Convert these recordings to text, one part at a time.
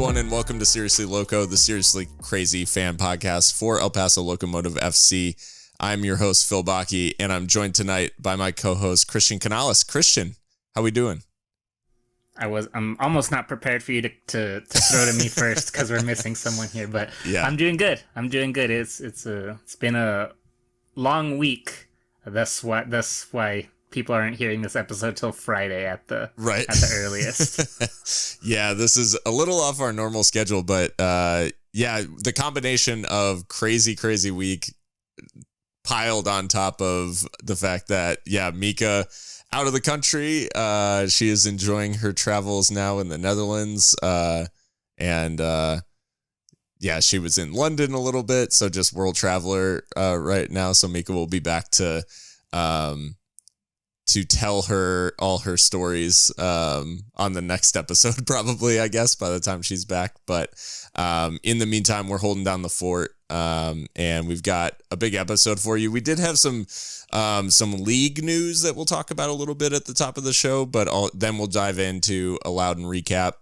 everyone, and welcome to Seriously Loco, the seriously crazy fan podcast for El Paso Locomotive FC. I'm your host, Phil Bakke, and I'm joined tonight by my co-host, Christian Canales. Christian, how we doing? I'm almost not prepared for you to throw to me first because we're missing someone here, but yeah. I'm doing good. It's been a long week. That's why people aren't hearing this episode till Friday at the earliest. Yeah, this is a little off our normal schedule, but the combination of crazy week piled on top of the fact that Mika out of the country. She is enjoying her travels now in the Netherlands. She was in London a little bit. So just world traveler right now. So Mika will be back to tell her all her stories on the next episode, probably, I guess, by the time she's back. But in the meantime, we're holding down the fort. And we've got a big episode for you. We did have some league news that we'll talk about a little bit at the top of the show, but then we'll dive into a Loudoun recap.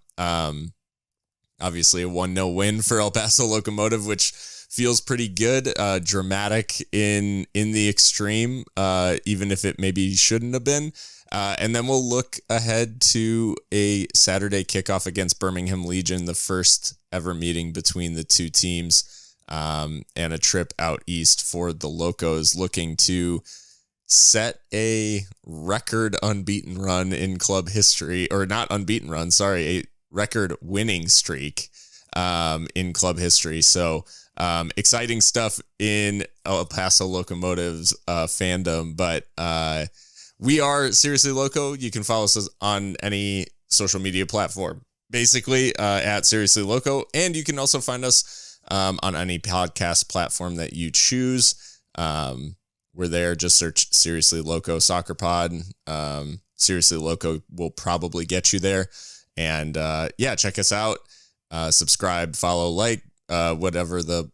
Obviously a 1-0 win for El Paso Locomotive, which feels pretty good, dramatic in the extreme, even if it maybe shouldn't have been. And then we'll look ahead to a Saturday kickoff against Birmingham Legion, the first ever meeting between the two teams. And a trip out east for the Locos, looking to set a record unbeaten run in club history, or not unbeaten run, sorry, a record winning streak in club history. So exciting stuff in El Paso Locomotive's fandom, but we are Seriously Loco. You can follow us on any social media platform, basically at Seriously Loco, and you can also find us on any podcast platform that you choose. We're there. Just search Seriously Loco Soccer Pod. Seriously Loco will probably get you there. And check us out. Subscribe, follow, like, whatever the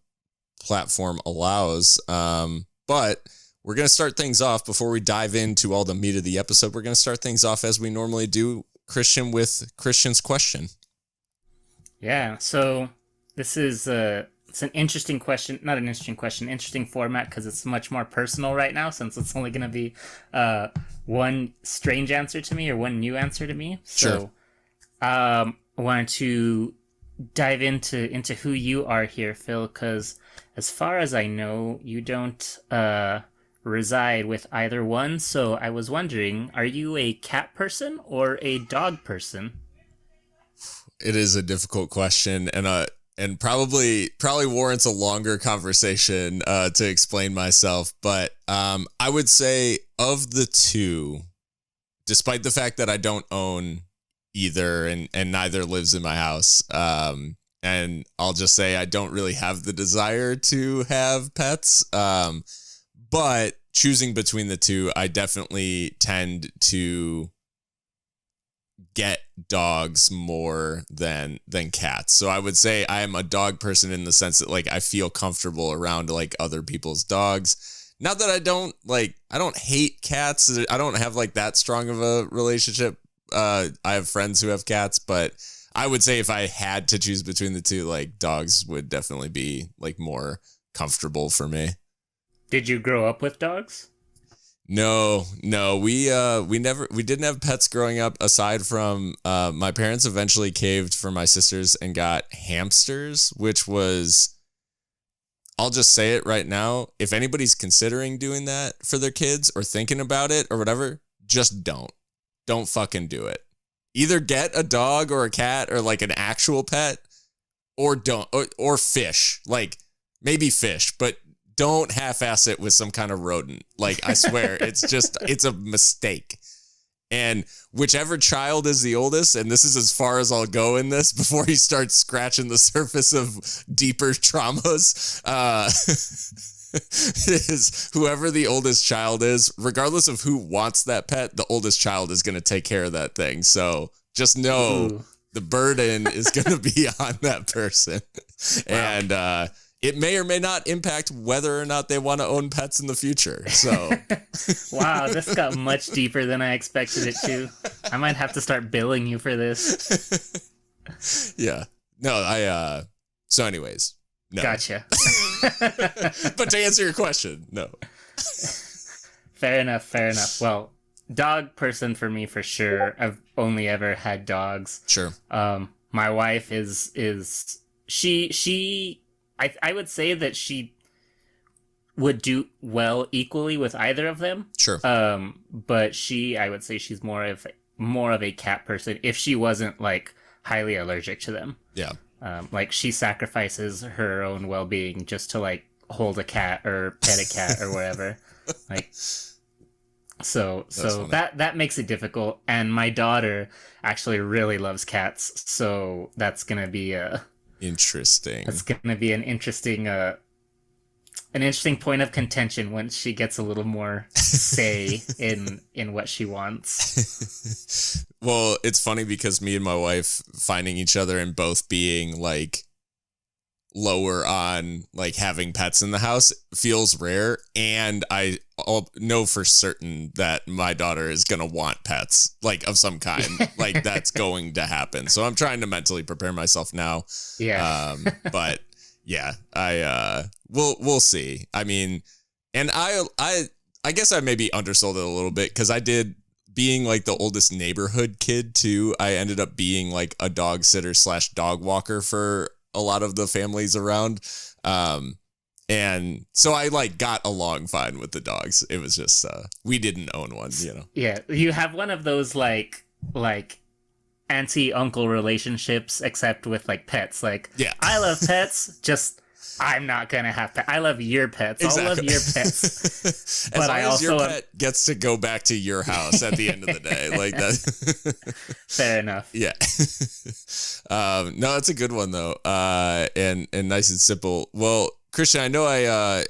platform allows. But we're going to start things off before we dive into all the meat of the episode. We're going to start things off as we normally do, Christian, with Christian's question. Yeah, so this is it's an interesting question, not an interesting question, interesting format because it's much more personal right now since it's only going to be one strange answer to me or one new answer to me. Sure. So I wanted to dive into who you are here, Phil, because as far as I know, you don't reside with either one. So I was wondering, are you a cat person or a dog person? It is a difficult question, and probably warrants a longer conversation to explain myself. But I would say of the two, despite the fact that I don't own either and neither lives in my house, and I'll just say I don't really have the desire to have pets. But choosing between the two, I definitely tend to get dogs more than cats. So I would say I am a dog person in the sense that like I feel comfortable around like other people's dogs. Not that I don't hate cats. I don't have like that strong of a relationship. I have friends who have cats, but I would say if I had to choose between the two, like dogs would definitely be like more comfortable for me. Did you grow up with dogs? No, we didn't have pets growing up aside from my parents eventually caved for my sisters and got hamsters, which was, I'll just say it right now, if anybody's considering doing that for their kids or thinking about it or whatever, just don't fucking do it. Either get a dog or a cat or like an actual pet, or don't, or fish, like maybe fish, but don't half-ass it with some kind of rodent. Like, I swear, it's a mistake. And whichever child is the oldest, and this is as far as I'll go in this before he starts scratching the surface of deeper traumas, is whoever the oldest child is, regardless of who wants that pet, the oldest child is going to take care of that thing. So just know the burden is going to be on that person. Wow. And, it may or may not impact whether or not they want to own pets in the future. So, wow, this got much deeper than I expected it to. I might have to start billing you for this. Yeah. No, I so anyways, no. Gotcha. But to answer your question, no. Fair enough, fair enough. Well, dog person for me for sure. I've only ever had dogs. Sure. My wife is I would say that she would do well equally with either of them. Sure. But I would say she's more of a cat person if she wasn't like highly allergic to them. Yeah. Like she sacrifices her own well-being just to like hold a cat or pet a cat or whatever. Like so that makes it difficult. And my daughter actually really loves cats, so that's gonna be interesting. That's gonna be an interesting point of contention once she gets a little more say in what she wants. Well, it's funny because me and my wife finding each other and both being like lower on like having pets in the house feels rare, and I know for certain that my daughter is gonna want pets like of some kind. Like that's going to happen, so I'm trying to mentally prepare myself now. But yeah, we'll see. I mean, and I guess I maybe undersold it a little bit because I did, being like the oldest neighborhood kid too, I ended up being like a dog sitter / dog walker for a lot of the families around. And so I like got along fine with the dogs. It was just, we didn't own one, you know? Yeah. You have one of those like auntie uncle relationships, except with like pets. Like, yeah, I love pets. Just, I'm not going to have pets. I love your pets. Exactly. I'll love your pets. But I also, your pet gets to go back to your house at the end of the day. Like that. Fair enough. Yeah. No, it's a good one though. And nice and simple. Well, Christian, I know I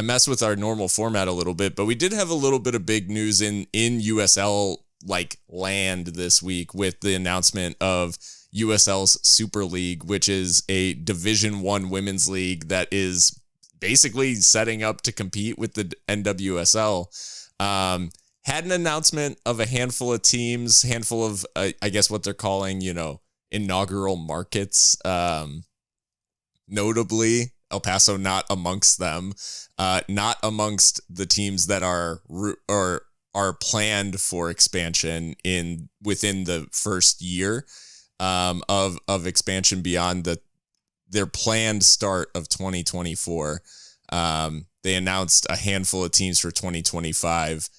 messed with our normal format a little bit, but we did have a little bit of big news in USL like land this week with the announcement of USL's Super League, which is a Division I women's league that is basically setting up to compete with the NWSL. Had an announcement of a handful of teams, handful of, I guess what they're calling, inaugural markets. Notably, El Paso not amongst them, not amongst the teams that are planned for expansion within the first year of expansion beyond their planned start of 2024. They announced a handful of teams for 2025.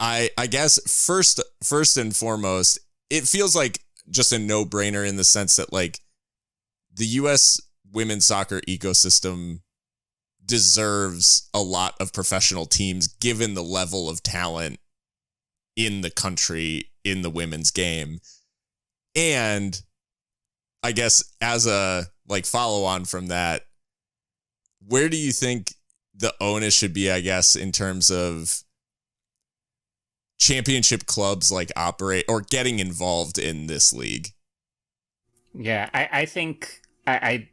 I guess first and foremost, it feels like just a no-brainer in the sense that like the U.S. women's soccer ecosystem deserves a lot of professional teams given the level of talent in the country in the women's game. And I guess as a like follow on from that, where do you think the onus should be, I guess, in terms of championship clubs like operate or getting involved in this league? Yeah, I think I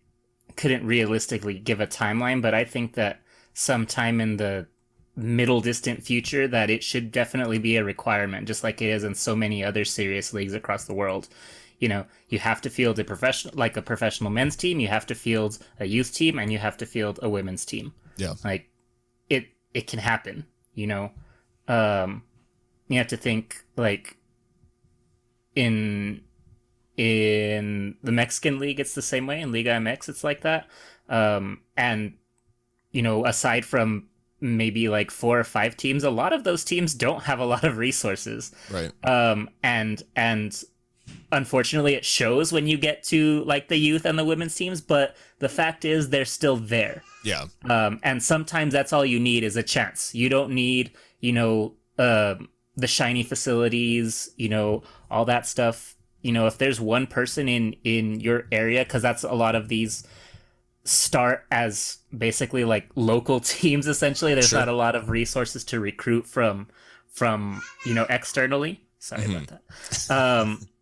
couldn't realistically give a timeline, but I think that sometime in the middle distant future that it should definitely be a requirement, just like it is in so many other serious leagues across the world. You have to field a professional men's team, you have to field a youth team, and you have to field a women's team. Yeah. Like it can happen, you have to think like in the Mexican league, it's the same way. In Liga MX, it's like that. And aside from maybe like 4 or 5 teams, a lot of those teams don't have a lot of resources. Right. And unfortunately it shows when you get to like the youth and the women's teams, but the fact is they're still there. Yeah. And sometimes that's all you need is a chance. You don't need, the shiny facilities, all that stuff. If there's one person in your area, because that's a lot of these start as basically like local teams, essentially. There's Sure. not a lot of resources to recruit from externally. Sorry about that.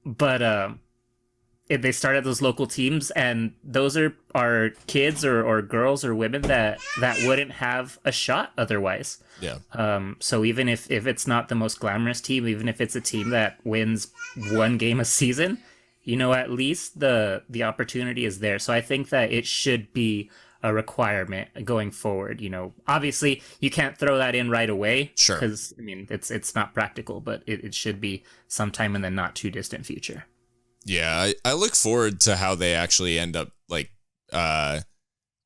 But if they start at those local teams, and those are kids or girls or women that wouldn't have a shot otherwise. Yeah. So even if it's not the most glamorous team, even if it's a team that wins 1 game a season, at least the opportunity is there. So I think that it should be a requirement going forward. Obviously you can't throw that in right away, Sure. because it's not practical, but it should be sometime in the not too distant future. Yeah, I look forward to how they actually end up like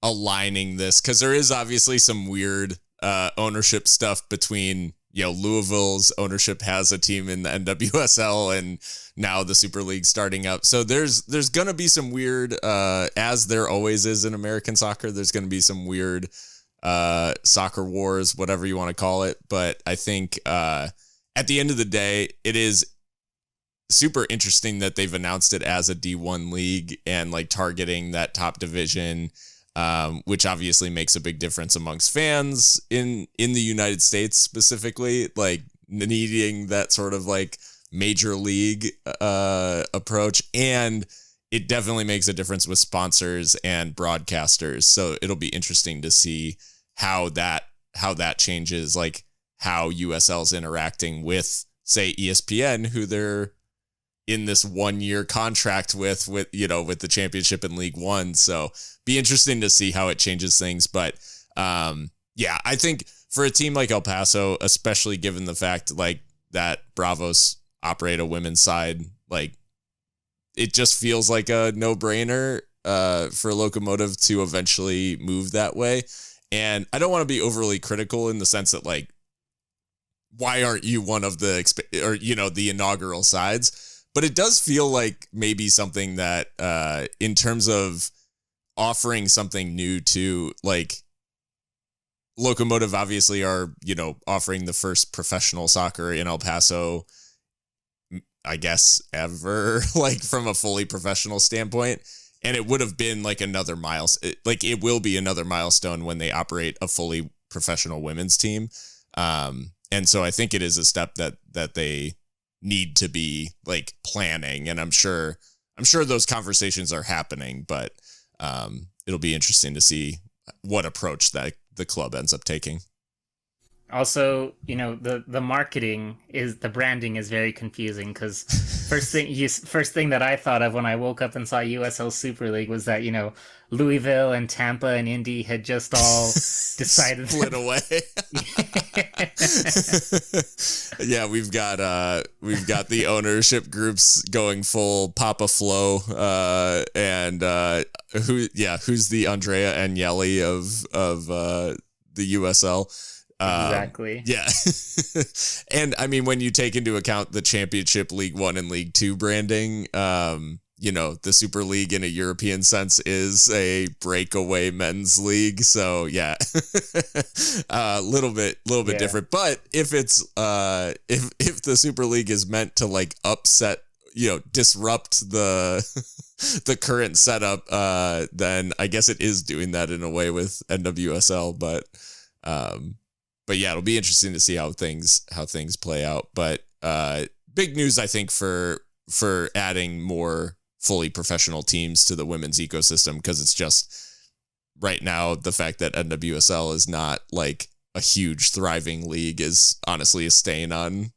aligning this, because there is obviously some weird ownership stuff between, Louisville's ownership has a team in the NWSL and now the Super League starting up. So there's going to be some weird, as there always is in American soccer, there's going to be some weird soccer wars, whatever you want to call it. But I think at the end of the day, it is super interesting that they've announced it as a D1 league and like targeting that top division, which obviously makes a big difference amongst fans in the United States specifically, like needing that sort of like major league approach. And it definitely makes a difference with sponsors and broadcasters. So it'll be interesting to see how that changes, like how USL's interacting with, say, ESPN, who they're in this 1-year contract with the championship in League One. So be interesting to see how it changes things. But I think for a team like El Paso, especially given the fact like that Bravos operate a women's side, like it just feels like a no-brainer for Locomotive to eventually move that way. And I don't want to be overly critical in the sense that like, why aren't you one of the the inaugural sides? But it does feel like maybe something that in terms of offering something new to, like, Locomotive obviously are, offering the first professional soccer in El Paso, I guess, ever, like from a fully professional standpoint. And it would have been like another milestone, like it will be another milestone when they operate a fully professional women's team. And so I think it is a step that they need to be like planning, and I'm sure those conversations are happening, but it'll be interesting to see what approach that the club ends up taking. Also, the marketing the branding is very confusing, because first thing that I thought of when I woke up and saw USL Super League was that, Louisville and Tampa and Indy had just all decided split away. Yeah, we've got the ownership groups going full Papa Flow, and who's the Andrea Agnelli of the USL. Exactly. Yeah. And I mean, when you take into account the Championship, League One and League Two branding, the Super League in a European sense is a breakaway men's league. So yeah, a little bit different. But if it's if the Super League is meant to like upset, disrupt the current setup, then I guess it is doing that in a way with NWSL. But yeah, it'll be interesting to see how things play out. But big news, I think, for adding more fully professional teams to the women's ecosystem, because it's just right now the fact that NWSL is not like a huge thriving league is honestly a stain on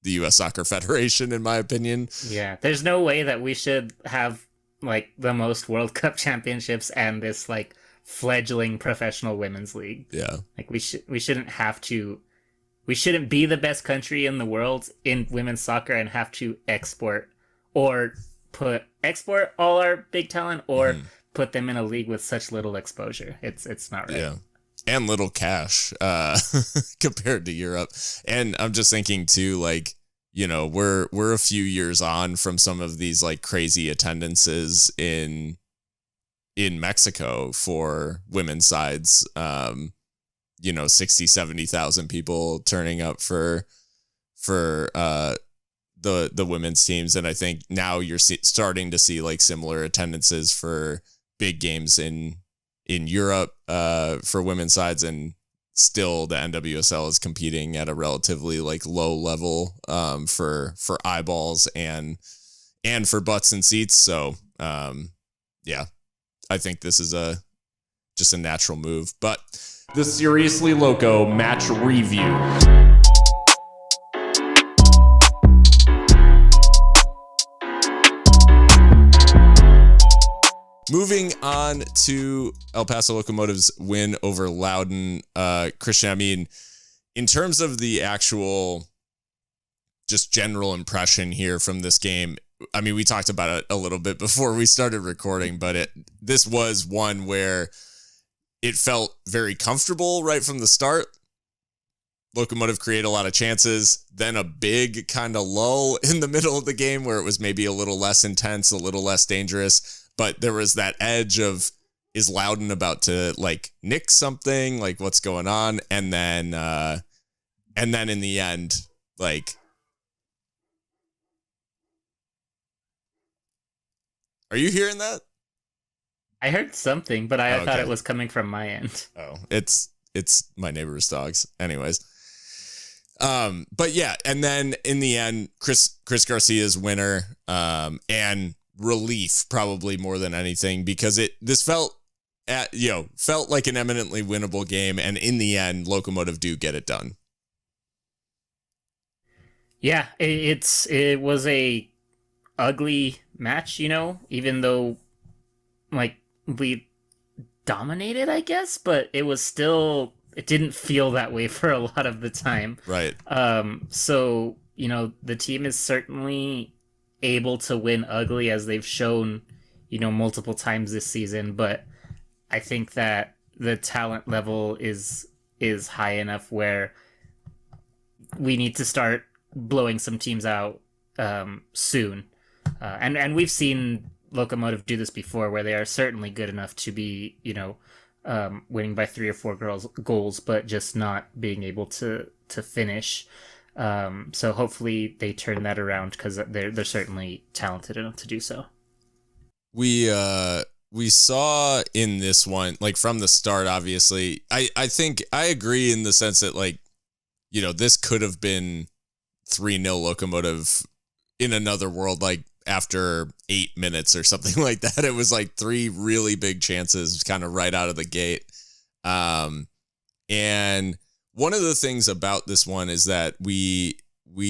the U.S. Soccer Federation, in my opinion. Yeah, there's no way that we should have like the most World Cup championships and this like fledgling professional women's league. Yeah, like we shouldn't be the best country in the world in women's soccer and have to export all our big talent or put them in a league with such little exposure. It's not right. Yeah, and little cash compared to Europe. And I'm just thinking too, like, we're a few years on from some of these like crazy attendances in Mexico for women's sides. 60,000-70,000 people turning up for the women's teams. And I think now you're starting to see like similar attendances for big games in Europe for women's sides, and still the NWSL is competing at a relatively like low level for eyeballs and for butts and seats. So yeah, I think this is just a natural move. But the Seriously Loco match review. Moving on to El Paso Locomotive's win over Loudoun. Christian, I mean, in terms of the actual just general impression here from this game, I mean, we talked about it a little bit before we started recording, but this was one where it felt very comfortable right from the start. Locomotive created a lot of chances, then a big kind of lull in the middle of the game where it was maybe a little less intense, a little less dangerous, but there was that edge of, is Loudoun about to like nick something, like what's going on? And then in the end, like, are you hearing that? I heard something, but I thought it was coming from my end. Oh, it's my neighbor's dogs. Anyways. But yeah, and then in the end, Chris Garcia's winner, and relief probably more than anything, because this felt like an eminently winnable game, and in the end, Locomotive do get it done. Yeah, it was a ugly match, even though like we dominated, I guess, but it didn't feel that way for a lot of the time. Right. So, the team is certainly able to win ugly, as they've shown, multiple times this season, but I think that the talent level is high enough where we need to start blowing some teams out soon. And we've seen Locomotive do this before, where they are certainly good enough to be, winning by 3 or 4 goals, but just not being able to finish. So hopefully they turn that around, because they're certainly talented enough to do so. We saw in this one, like from the start, obviously, I think I agree in the sense that, like, this could have been 3-0 Locomotive in another world, like after 8 minutes or something like that. It was like 3 really big chances kind of right out of the gate. And one of the things about this one is that we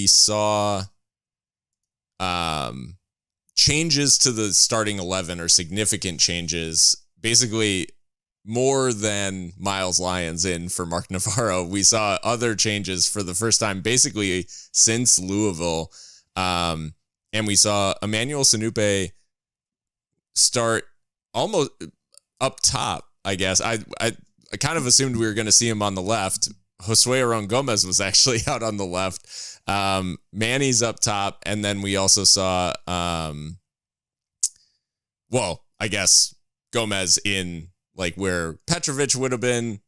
saw changes to the starting 11, or significant changes, basically more than Miles Lyons in for Mark Navarro. We saw other changes for the first time basically since Louisville. And we saw Emmanuel Sanupe start almost up top, I guess. I kind of assumed we were going to see him on the left. Josue Aron Gomez was actually out on the left. Manny's up top. And then we also saw, I guess Gomez in like where Petrovic would have been.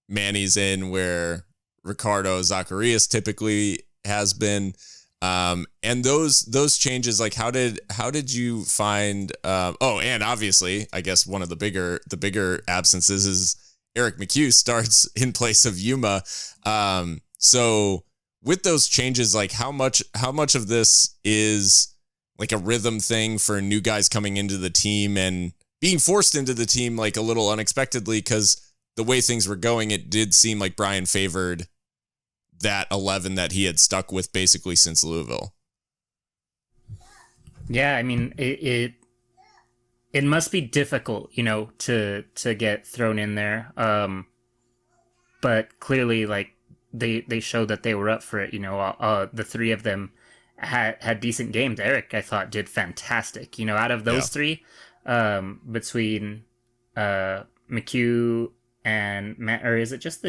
Manny's in where Ricardo Zacharias typigly has been. And those changes, like how did you find, and obviously I guess one of the bigger absences is Eric McHugh starts in place of Yuma. So with those changes, like how much of this is like a rhythm thing for new guys coming into the team and being forced into the team like a little unexpectedly, because the way things were going, it did seem like Brian favored that 11 that he had stuck with basically since Louisville. Yeah, I mean, it must be difficult, to get thrown in there. But clearly, like they showed that they were up for it. The 3 of them had decent games. Eric, I thought, did fantastic. Out of those 3, between McHugh and Matt, or is it just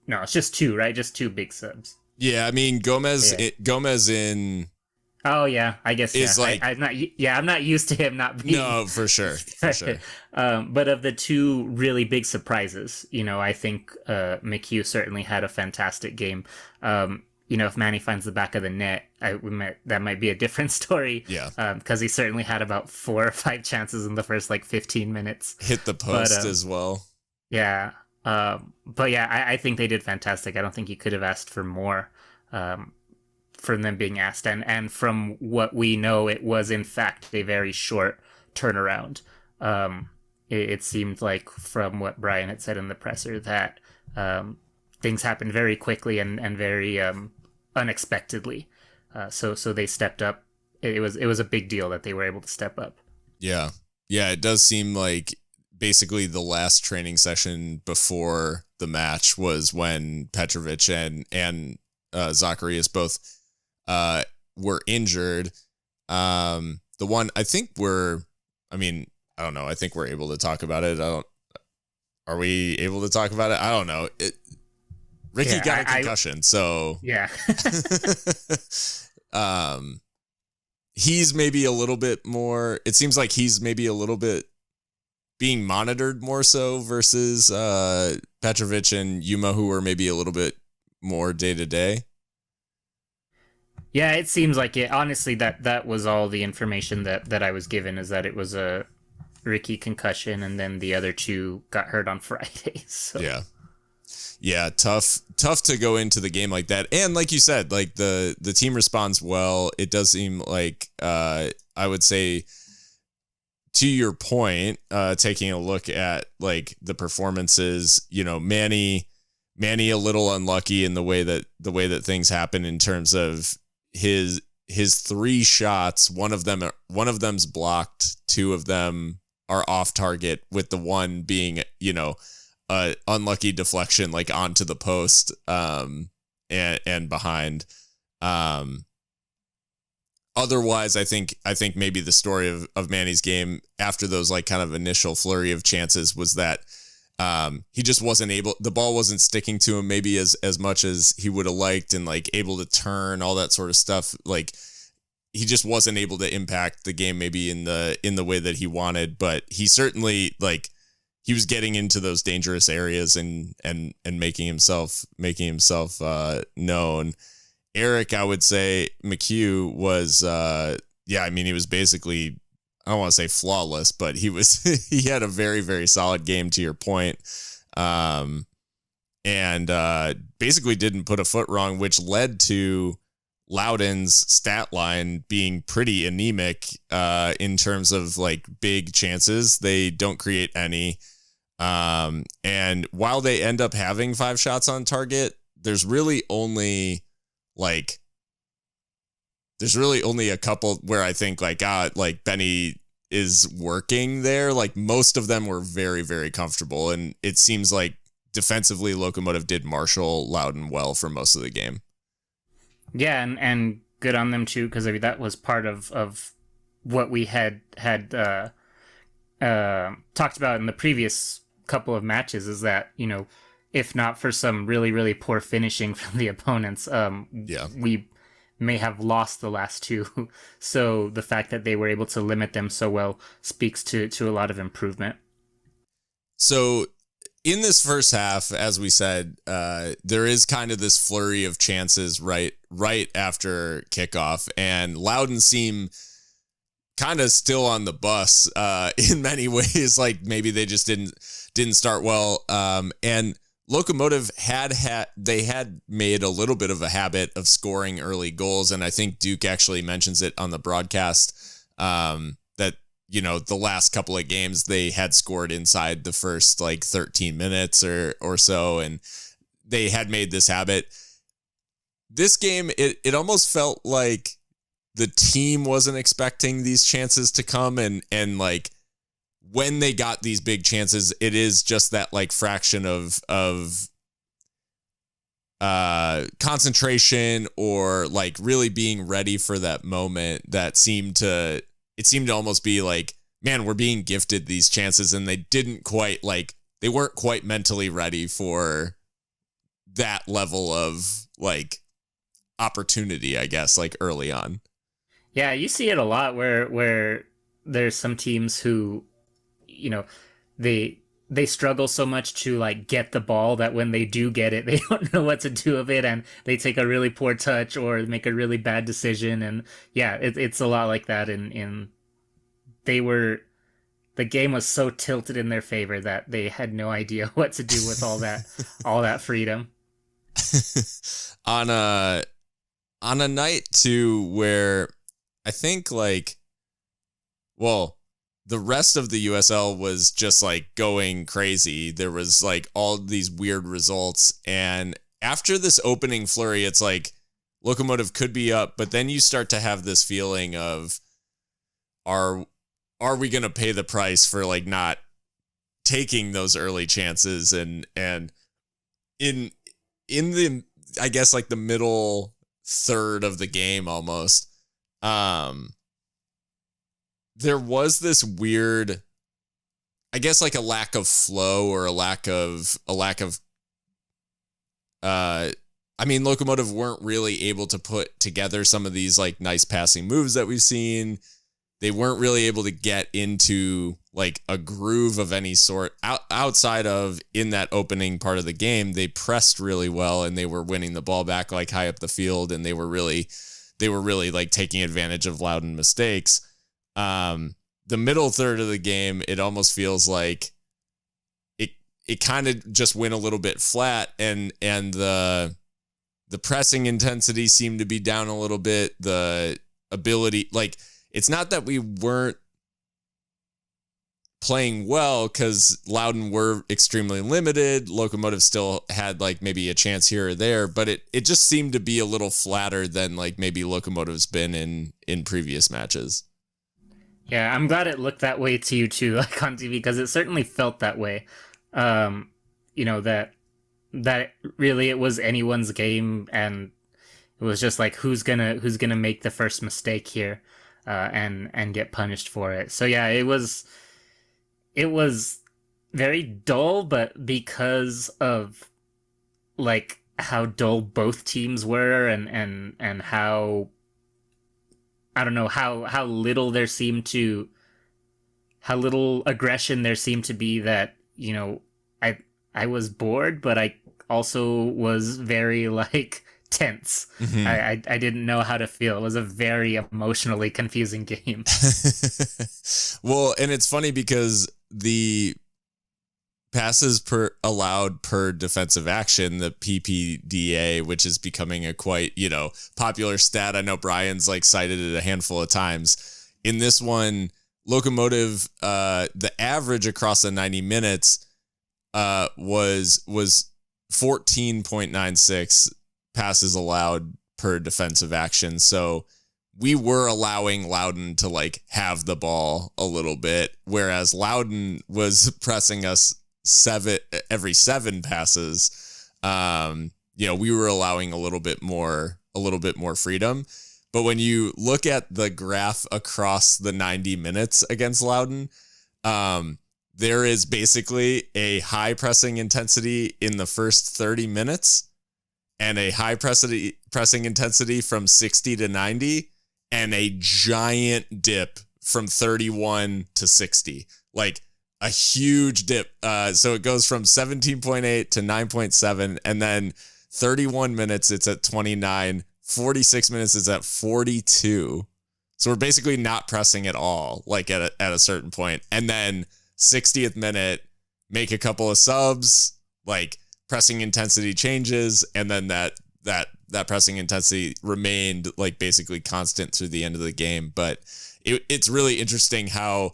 No, it's just 2, right? Just 2 big subs. Yeah, I mean Gomez in. Oh yeah, I guess is like I'm not used to him not being. No, for sure. But of the 2 really big surprises, I think McHugh certainly had a fantastic game. If Manny finds the back of the net, that might be a different story. Yeah. Because he certainly had about 4 or 5 chances in the first 15 minutes. Hit the post as well. Yeah. But yeah, I think they did fantastic. I don't think you could have asked for more from them being asked. And from what we know, it was in fact a very short turnaround. It seemed like, from what Brian had said in the presser, that things happened very quickly and very unexpectedly. So they stepped up. It was a big deal that they were able to step up. Yeah. Yeah, it does seem like basically the last training session before the match was when Petrovic and Zacharias both were injured. The one I think I don't know. I think we're able to talk about it. Are we able to talk about it? I don't know. Ricky got a concussion, so yeah. He's maybe a little bit more. It seems like he's maybe a little bit being monitored more so versus Petrovic and Yuma, who are maybe a little bit more day to day. Yeah, it seems like it. Honestly, that was all the information that I was given, is that it was a Ricky concussion, and then the other two got hurt on Friday. So. Yeah, tough to go into the game like that. And like you said, like the team responds well. It does seem like I would say, to your point, taking a look at like the performances, Manny a little unlucky in the way that things happen in terms of his 3 shots. One of them's blocked, 2 of them are off target, with the one being, unlucky deflection, like onto the post, and behind. Otherwise, I think maybe the story of Manny's game after those like kind of initial flurry of chances was that he just wasn't able, the ball wasn't sticking to him maybe as much as he would have liked, and like able to turn, all that sort of stuff. Like he just wasn't able to impact the game maybe in the way that he wanted, but he certainly, like, he was getting into those dangerous areas and making himself known. Eric, I would say McHugh was, he was basically, I don't want to say flawless, but he had a very, very solid game, to your point. And basically didn't put a foot wrong, which led to Loudoun's stat line being pretty anemic in terms of like big chances. They don't create any. And while they end up having 5 shots on target, there's really only a couple where I think like Benny is working there. Like most of them were very, very comfortable, and it seems like defensively Locomotive did marshal Loudoun well for most of the game. Yeah, and good on them too, because I mean that was part of what we had talked about in the previous couple of matches, is that, if not for some really, really poor finishing from the opponents, we may have lost the last 2. So the fact that they were able to limit them so well speaks to a lot of improvement. So in this first half, as we said, there is kind of this flurry of chances right after kickoff, and Loudoun seem kind of still on the bus in many ways. Like maybe they just didn't start well, and Locomotive had made a little bit of a habit of scoring early goals, and I think Duke actually mentions it on the broadcast, that the last couple of games they had scored inside the first like 13 minutes or so, and they had made this habit. This game, it almost felt like the team wasn't expecting these chances to come, and like when they got these big chances, it is just that like fraction of concentration or like really being ready for that moment that seemed to almost be like, man, we're being gifted these chances, and they weren't quite mentally ready for that level of like opportunity, I guess, like early on. Yeah, you see it a lot where there's some teams who, they struggle so much to like get the ball that when they do get it, they don't know what to do with it, and they take a really poor touch or make a really bad decision. And yeah, it's a lot like that. The game was so tilted in their favor that they had no idea what to do with all that freedom. On a night too where I think the rest of the USL was just like going crazy. There was like all these weird results, and after this opening flurry, it's like Locomotive could be up, but then you start to have this feeling of, are are we going to pay the price for like not taking those early chances? And in the, I guess like the middle third of the game almost, there was this weird, I guess like a lack of flow or a lack of I mean, Locomotive weren't really able to put together some of these like nice passing moves that we've seen. They weren't really able to get into like a groove of any sort outside of in that opening part of the game. They pressed really well and they were winning the ball back like high up the field, and they were really like taking advantage of Loudoun mistakes. The middle third of the game, it almost feels like it kind of just went a little bit flat, and the pressing intensity seemed to be down a little bit. The ability, like, it's not that we weren't playing well, because Loudoun were extremely limited. Locomotive still had like maybe a chance here or there, but it just seemed to be a little flatter than like maybe Locomotive's been in previous matches. Yeah, I'm glad it looked that way to you too, like on TV, because it certainly felt that way. That really it was anyone's game, and it was just like who's gonna make the first mistake here, and get punished for it. So yeah, it was very dull, but because of like how dull both teams were, and how, I don't know, how little aggression there seemed to be, that, you know, I was bored, but I also was very like tense. Mm-hmm. I didn't know how to feel. It was a very emotionally confusing game. Well, and it's funny because the passes allowed per defensive action, the PPDA, which is becoming a quite, popular stat. I know Brian's like cited it a handful of times. In this one, Locomotive, the average across the 90 minutes was 14.96 passes allowed per defensive action. So we were allowing Loudoun to like have the ball a little bit, whereas Loudoun was pressing us every 7 passes. We were allowing a little bit more freedom. But when you look at the graph across the 90 minutes against Loudoun, there is basically a high pressing intensity in the first 30 minutes and a high pressing intensity from 60 to 90 and a giant dip from 31 to 60. Like a huge dip. So it goes from 17.8 to 9.7, and then 31 minutes it's at 29, 46 minutes it's at 42. So we're basically not pressing at all, like at a certain point. And then 60th minute, make a couple of subs, like pressing intensity changes, and then that pressing intensity remained like basically constant through the end of the game. But it's really interesting how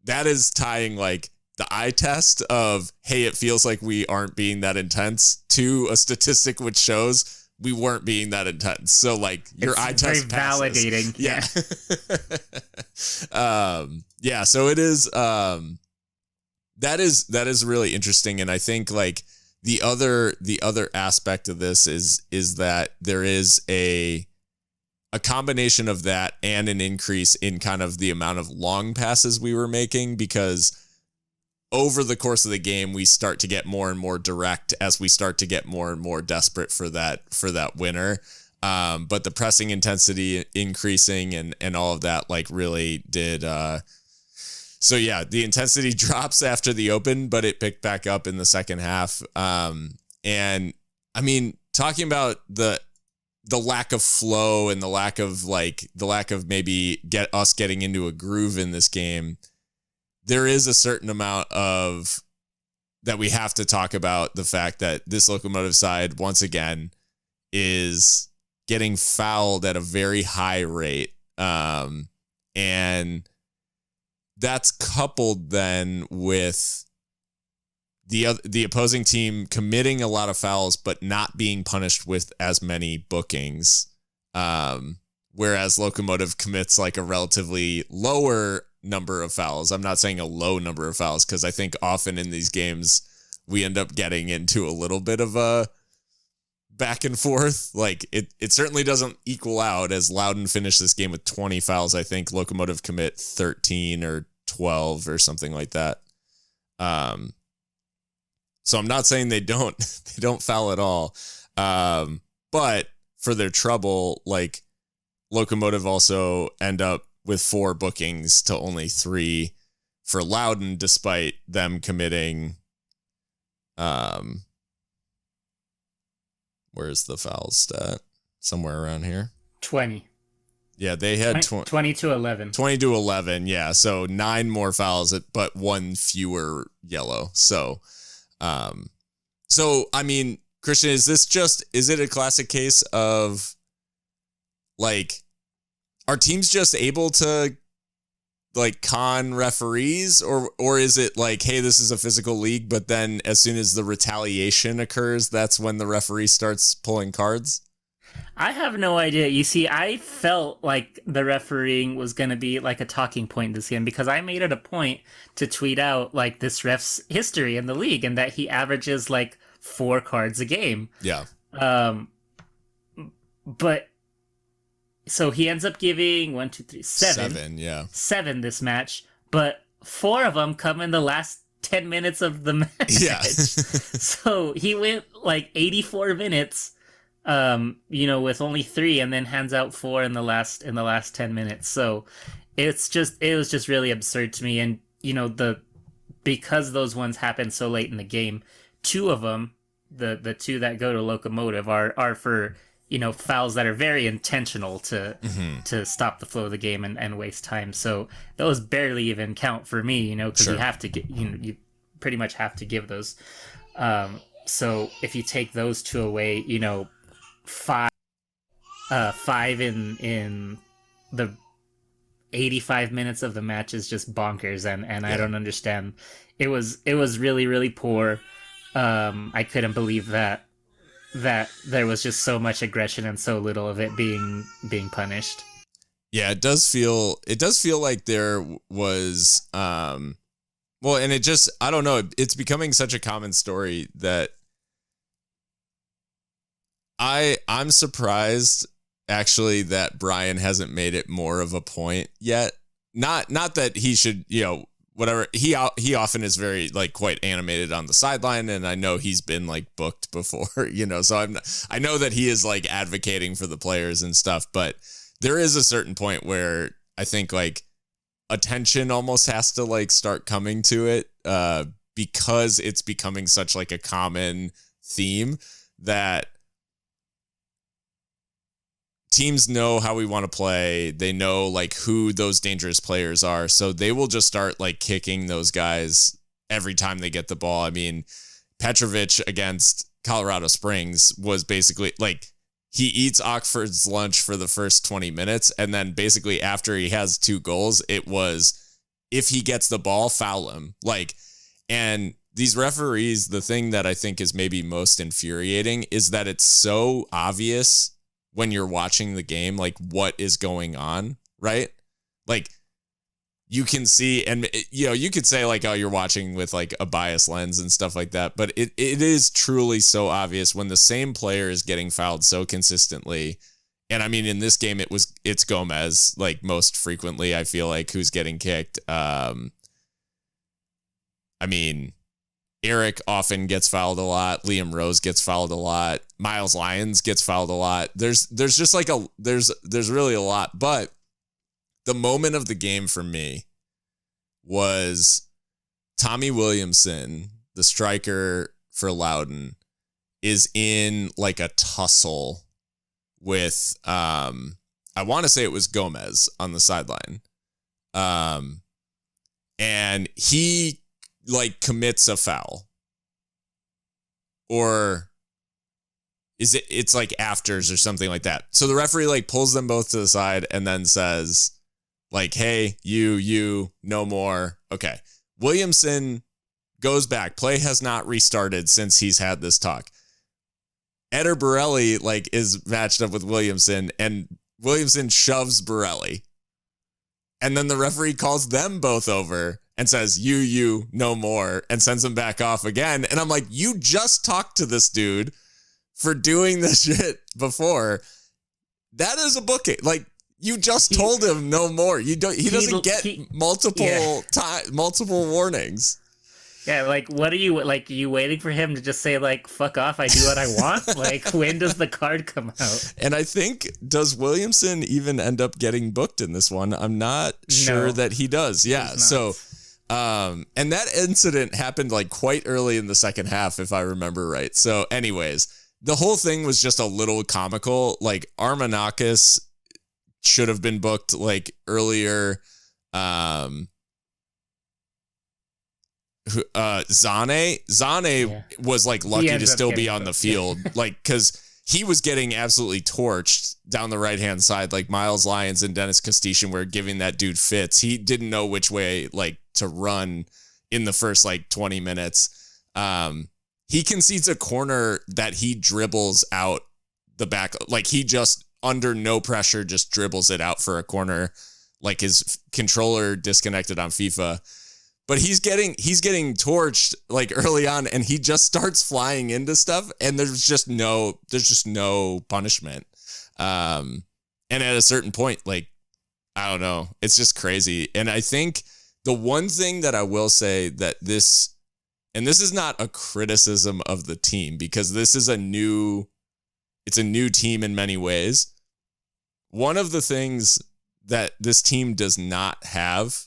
that is tying like the eye test of, hey, it feels like we aren't being that intense, to a statistic which shows we weren't being that intense. So like your eye test passes. Very validating. Yeah. So it is, that is really interesting. And I think like the other aspect of this is that there is a combination of that and an increase in kind of the amount of long passes we were making, because over the course of the game, we start to get more and more direct as we start to get more and more desperate for that winner. But the pressing intensity increasing and all of that like really did. So yeah, the intensity drops after the open, but it picked back up in the second half. And I mean, talking about the lack of flow and the lack of maybe getting into a groove in this game, there is a certain amount of that we have to talk about the fact that this Locomotive side, once again, is getting fouled at a very high rate. And that's coupled then with the opposing team committing a lot of fouls, but not being punished with as many bookings. Whereas Locomotive commits like a relatively lower number of fouls. I'm not saying a low number of fouls, because I think often in these games we end up getting into a little bit of a back and forth. Like it certainly doesn't equal out, as Loudoun finished this game with 20 fouls. I think Locomotive commit 13 or 12 or something like that. So I'm not saying they don't foul at all. But for their trouble, like, Locomotive also end up with 4 bookings to only 3 for Loudoun, despite them committing, where's the foul stat? Somewhere around here. 20. Yeah, they had 20 to 11. 20 to 11, yeah. So 9 more fouls, but 1 fewer yellow. So, I mean, Christian, is it a classic case of, like, are teams just able to, like, con referees, or is it like, hey, this is a physical league, but then as soon as the retaliation occurs, that's when the referee starts pulling cards? I have no idea. You see, I felt like the refereeing was going to be like a talking point this game, because I made it a point to tweet out, like, this ref's history in the league and that he averages like 4 cards a game. Yeah. But so he ends up giving 7. 7, yeah. 7 this match, but 4 of them come in the last 10 minutes of the match. Yeah. So he went like 84 minutes, with only 3, and then hands out 4 in the last 10 minutes. So it was just really absurd to me. And, because those ones happened so late in the game, 2 of them, the 2 that go to Locomotive are for, fouls that are very intentional to stop the flow of the game and waste time. So those barely even count for me, because you have to get, you pretty much have to give those. So if you take those 2 away, 5 in the 85 minutes of the match is just bonkers, and yeah. I don't understand. It was really, really poor. I couldn't believe that there was just so much aggression and so little of it being punished. Yeah, it does feel like there was and it just, I don't know, it's becoming such a common story that I'm surprised actually that Brian hasn't made it more of a point yet. Not that he should, whatever. He often is very, like, quite animated on the sideline, and I know he's been, like, booked before, so I know that he is, like, advocating for the players and stuff, but there is a certain point where I think, like, attention almost has to, like, start coming to it, because it's becoming such, like, a common theme that teams know how we want to play. They know, like, who those dangerous players are. So they will just start, like, kicking those guys every time they get the ball. I mean, Petrovic against Colorado Springs was basically, like, he eats Oxford's lunch for the first 20 minutes. And then basically after he has 2 goals, it was, if he gets the ball, foul him. Like, and these referees, the thing that I think is maybe most infuriating is that it's so obvious when you're watching the game, like, what is going on, right? Like, you can see, and, you could say, like, oh, you're watching with, like, a biased lens and stuff like that, but it is truly so obvious when the same player is getting fouled so consistently. And I mean, in this game, it's Gomez, like, most frequently, I feel like, who's getting kicked. I mean, Eric often gets fouled a lot. Liam Rose gets fouled a lot. Miles Lyons gets fouled a lot. There's just like there's really a lot. But the moment of the game for me was Tommy Williamson, the striker for Loudoun, is in, like, a tussle with I want to say it was Gomez on the sideline. And he, like, commits a foul, or it's like afters or something like that. So the referee, like, pulls them both to the side and then says, like, hey, you, no more. Okay. Williamson goes back. Play has not restarted since he's had this talk. Eder Borelli, like, is matched up with Williamson, and Williamson shoves Borelli. And then the referee calls them both over and says, you, no more, and sends them back off again. And I'm like, you just talked to this dude for doing this shit before. That is a booking. Like, you just told him no more. He doesn't get multiple warnings. Yeah, like, what are you waiting for him to just say, like, fuck off, I do what I want? Like, when does the card come out? And I think, does Williamson even end up getting booked in this one? I'm not sure that he does. Yeah, so, and that incident happened, like, quite early in the second half, if I remember right. So, anyways, the whole thing was just a little comical. Like, Armanakis should have been booked, like, earlier. Zane was like lucky to still be on the field, like, because he was getting absolutely torched down the right hand side. Like, Miles Lyons and Dennis Costitian were giving that dude fits. He didn't know which way, like, to run in the first, like, 20 minutes. He concedes a corner that he dribbles out the back. Like, he just, under no pressure, just dribbles it out for a corner, like his controller disconnected on FIFA. But he's getting torched, like, early on, and he just starts flying into stuff, and there's just no punishment. And at a certain point, like, I don't know, it's just crazy. And I think the one thing that I will say that this is not a criticism of the team, because this is a new team in many ways. One of the things that this team does not have,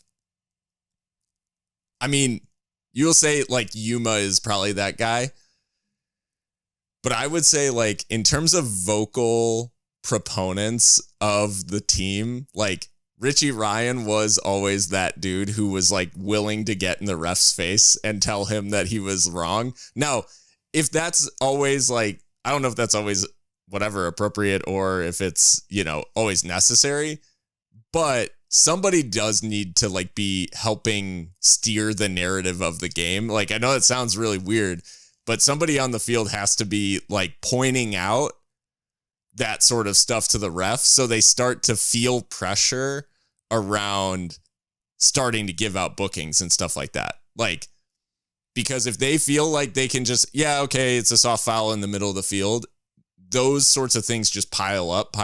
I mean, you'll say, like, Yuma is probably that guy. But I would say, like, in terms of vocal proponents of the team, like, Richie Ryan was always that dude who was, like, willing to get in the ref's face and tell him that he was wrong. Now, if that's always, like, I don't know if that's always whatever appropriate or if it's, you know, always necessary, but somebody does need to, like, be helping steer the narrative of the game. Like, I know it sounds really weird, but somebody on the field has to be, like, pointing out that sort of stuff to the ref, so they start to feel pressure around starting to give out bookings and stuff like that. Like, because if they feel like they can just, yeah, okay, it's a soft foul in the middle of the field, those sorts of things just pile up,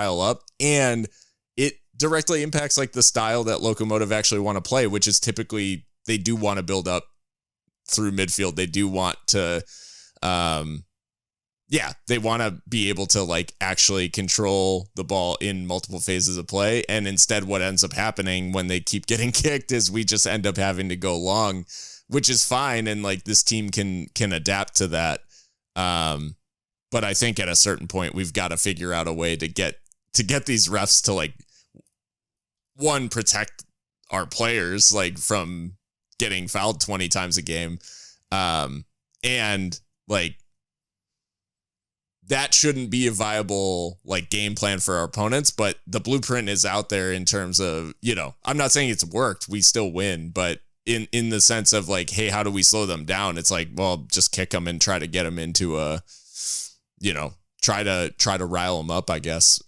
and it directly impacts, like, the style that Locomotive actually want to play, which is typically they do want to build up through midfield. They do want to, they want to be able to, like, actually control the ball in multiple phases of play. And instead, what ends up happening when they keep getting kicked is we just end up having to go long, which is fine. And, like, this team can adapt to that. But I think at a certain point, we've got to figure out a way to get these refs to, like, one, protect our players, like, from getting fouled 20 times a game. And, like, that shouldn't be a viable, like, game plan for our opponents, but the blueprint is out there in terms of, you know, I'm not saying it's worked, we still win, but in the sense of, like, hey, how do we slow them down? It's like, well, just kick them and try to get them into a, you know, try to rile them up, I guess.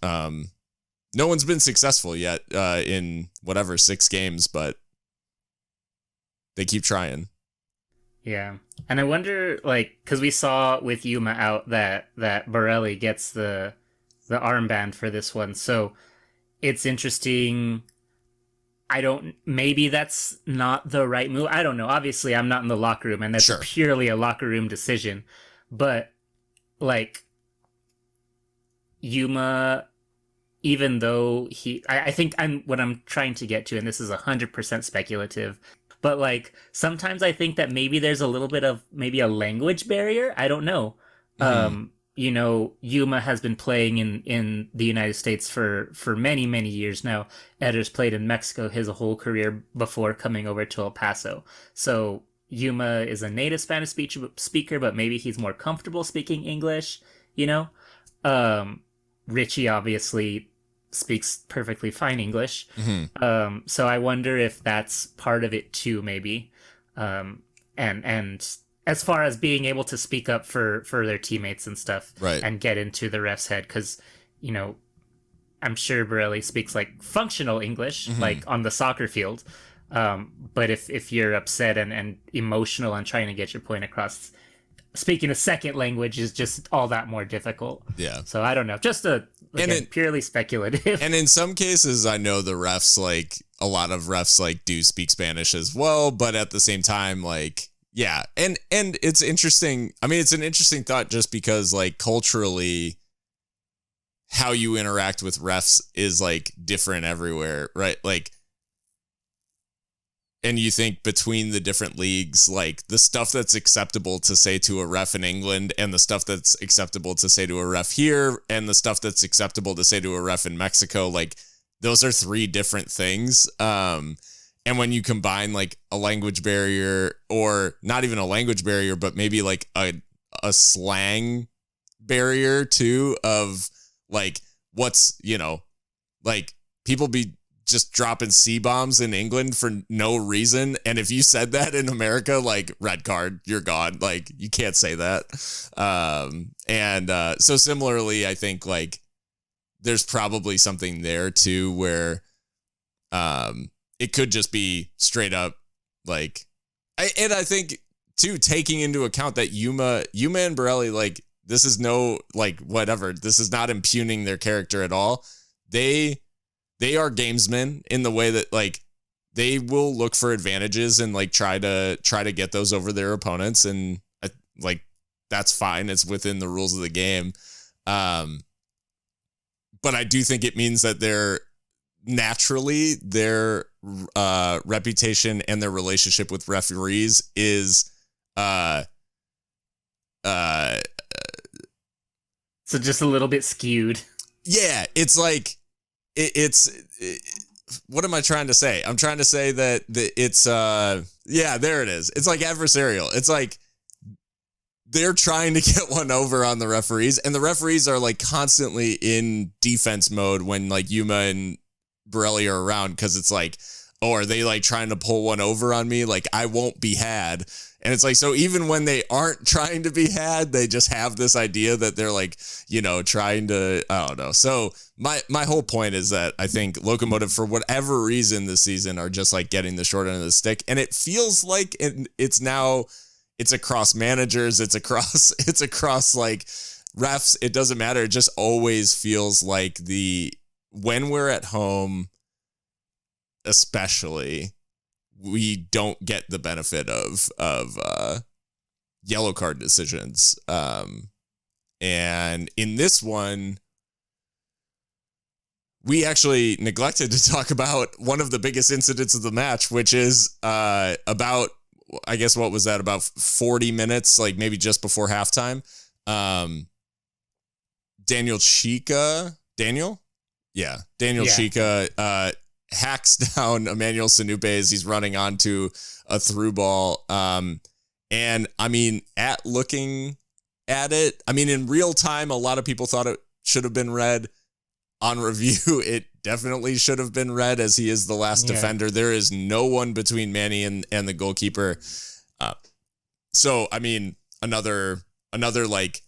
No one's been successful yet in whatever 6 games, but they keep trying. Yeah. And I wonder, like, because we saw with Yuma out that Borelli gets the armband for this one. So it's interesting. Maybe that's not the right move. I don't know. Obviously, I'm not in the locker room, and that's purely a locker room decision. But, like, Yuma, even though I think what I'm trying to get to, and this is 100% speculative, but, like, sometimes I think that maybe there's a little bit of maybe a language barrier. I don't know. You know, Yuma has been playing in the United States for many, many years now. Eder's played in Mexico his whole career before coming over to El Paso. So Yuma is a native Spanish speaker, but maybe he's more comfortable speaking English, you know? Richie obviously speaks perfectly fine English. So I wonder if that's part of it too, maybe. And as far as being able to speak up for their teammates and stuff, right, and get into the ref's head, because, you know, I'm sure Borelli speaks like functional English, Mm-hmm. like on the soccer field. But if you're upset and emotional and trying to get your point across, speaking a second language is just all that more difficult. Yeah. So I don't know. Just purely speculative. And in some cases, I know the refs, like a lot of refs, like do speak Spanish as well. But at the same time, like, yeah. And it's interesting. I mean, it's an interesting thought just because like culturally, how you interact with refs is like different everywhere, right? Like, and you think between the different leagues, like the stuff that's acceptable to say to a ref in England and the stuff that's acceptable to say to a ref here and the stuff that's acceptable to say to a ref in Mexico, like those are three different things. And when you combine like a language barrier, or not even a language barrier, but maybe like a slang barrier too, of like what's, you know, like people be just dropping C-bombs in England for no reason. And if you said that in America, like red card, you're gone. Like you can't say that. So similarly, I think like there's probably something there too, where it could just be straight up like, I think too, taking into account that Yuma and Borelli, like this is no, like whatever, this is not impugning their character at all. They are gamesmen in the way that like they will look for advantages and like try to get those over their opponents, and like that's fine. It's within the rules of the game. But I do think it means that their reputation and their relationship with referees is so just a little bit skewed. Yeah, it's like what am I trying to say? I'm trying to say that it's there it is. It's like adversarial. It's like they're trying to get one over on the referees, and the referees are like constantly in defense mode when like Yuma and Borelli are around, because it's like, oh, are they like trying to pull one over on me? Like I won't be had. And it's like, so even when they aren't trying to be had, they just have this idea that they're like, you know, trying to, I don't know. So my whole point is that I think Locomotive, for whatever reason this season, are just like getting the short end of the stick. And it feels like it's across managers. It's across like refs. It doesn't matter. It just always feels like when we're at home, especially, we don't get the benefit of yellow card decisions. And in this one, we actually neglected to talk about one of the biggest incidents of the match, which is about, I guess, what was that, about 40 minutes, like maybe just before halftime. Daniel Chica hacks down Emmanuel Sanupe as he's running onto a through ball. And I mean, looking at it, I mean, in real time, a lot of people thought it should have been red. On review, it definitely should have been red, as he is the last defender. There is no one between Manny and the goalkeeper. So, I mean, another like,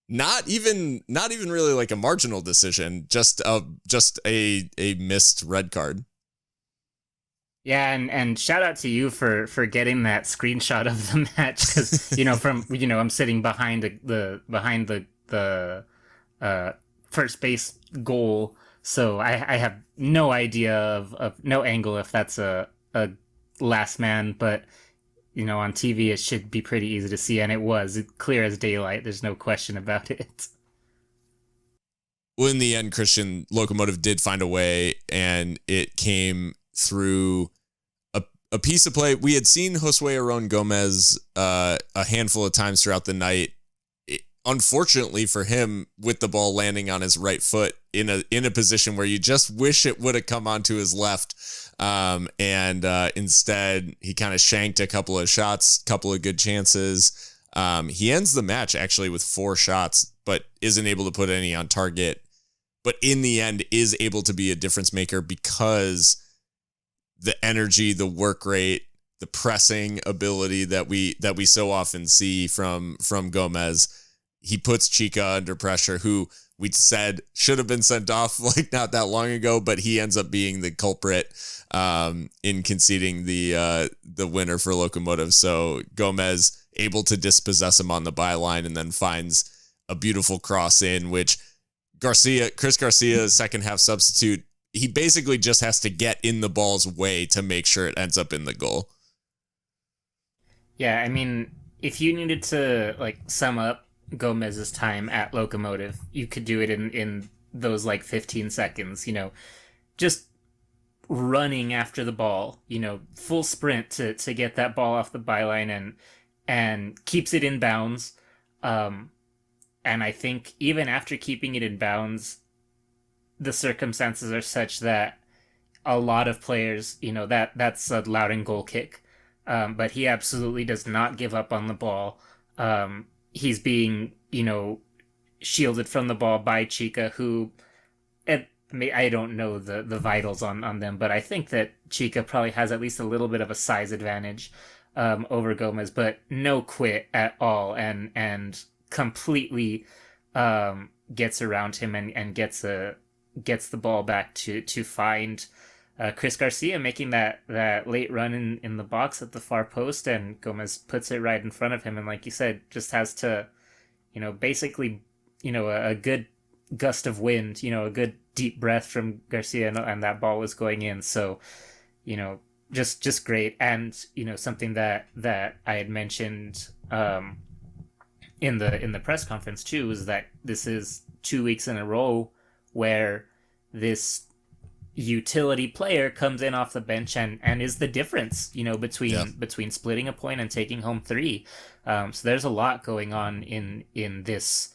not even really like a marginal decision, just a missed red card. Yeah, and shout out to you for getting that screenshot of the match, because I'm sitting behind the first base goal, so I have no idea of no angle if that's a last man, but on TV it should be pretty easy to see, and it was clear as daylight. There's no question about it. Well, in the end, Christian, Locomotive did find a way, and it came through a piece of play. We had seen Josue Aron Gomez a handful of times throughout the night. Unfortunately for him, with the ball landing on his right foot in a position where you just wish it would have come onto his left. Instead, he kind of shanked a couple of shots, couple of good chances. He ends the match actually with 4 shots, but isn't able to put any on target. But in the end, is able to be a difference maker because the energy, the work rate, the pressing ability that we so often see from Gomez he puts Chica under pressure, who we said should have been sent off like not that long ago, but he ends up being the culprit in conceding the winner for Locomotive. So Gomez able to dispossess him on the byline and then finds a beautiful cross in, which Chris Garcia, second half substitute, he basically just has to get in the ball's way to make sure it ends up in the goal. Yeah, I mean, if you needed to like sum up Gomez's time at Locomotive, you could do it in those like 15 seconds, just running after the ball, full sprint to get that ball off the byline and keeps it in bounds. And I think even after keeping it in bounds, the circumstances are such that a lot of players, that's a Loudoun goal kick. But he absolutely does not give up on the ball. He's being, shielded from the ball by Chica, who, I don't know the vitals on them, but I think that Chica probably has at least a little bit of a size advantage over Gomez, but no quit at all, and completely gets around him and gets the ball back to find Chris Garcia, making that late run in the box at the far post, and Gomez puts it right in front of him, and like you said, just has to, basically, a good gust of wind, a good deep breath from Garcia, and that ball was going in. So, just great, and something that I had mentioned in the press conference too was that this is 2 weeks in a row where this utility player comes in off the bench and is the difference, between splitting a point and taking home 3. So there's a lot going on in this